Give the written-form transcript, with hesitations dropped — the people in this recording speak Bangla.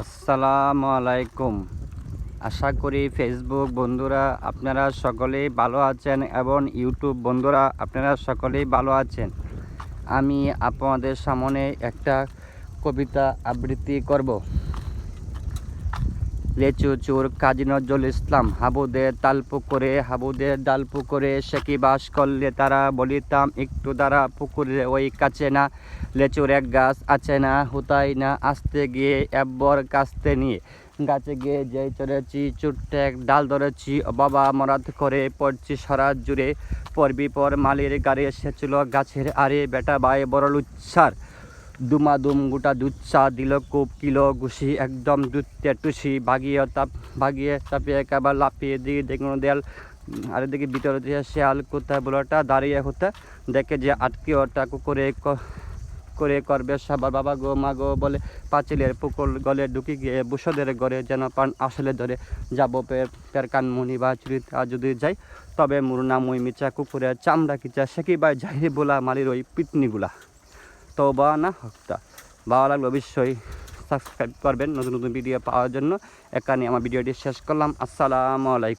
আসসালামু আলাইকুম। আশা করি ফেসবুক বন্ধুরা আপনারা সকলেই ভালো আছেন এবং ইউটিউব বন্ধুরা আপনারা সকলেই ভালো আছেন। আমি আপনাদের সামনে একটা কবিতা আবৃত্তি করব। লেচু চোর কাজী নজরুল ইসলাম। হাবুদের ডাল পুকুরে সে কি বাস করলে তারা, বলিতাম একটু দ্বারা পুকুরে ওই কাছে না। লেচুর এক গাছ আছে না, হুতাই না আসতে গিয়ে একবার কাস্তে নিয়ে। গাছে গিয়ে যেই চড়েছি ছোট্ট এক ডাল ধরেছি, ও বাবা মরাদ করে পড়ছি সারা জুড়ে। পরবি পর মালির গাড়ি এসেছিল গাছের আরে, বেটা ভাই বড় লুচ্ছার। দুমাদুম গোটা দুধ চা দিল খুব কিলো ঘুষি, একদম দুধতে টুসি। ভাগিয়ে তাপিয়ে একেবারে লাফিয়ে দিয়ে দেখুন দেয়াল, আর এদিকে ভিতরে দিয়ে শেয়াল কোথায় বলোটা দাঁড়িয়ে হতে দেখে যে আটকে ওটা করে করবে সবার। বাবা গো মা গো বলে পাঁচিলের পুকুর গলে ঢুকি গিয়ে বুসদের ঘরে, যেন পান আসলে ধরে যাবো পের কানমুনি বা চুরিতা যদি যাই, তবে মুরনা মুই মিচা কুকুরের চামড়া কিচা শেখি ভাই যাই বলা মালির ওই পিটনিগুলা। তো বা না হকতা ভালো লাগলো অবশ্যই সাবস্ক্রাইব করবেন নতুন নতুন ভিডিও পাওয়ার জন্য। এখানে আমার ভিডিওটি শেষ করলাম। আসসালামু আলাইকুম।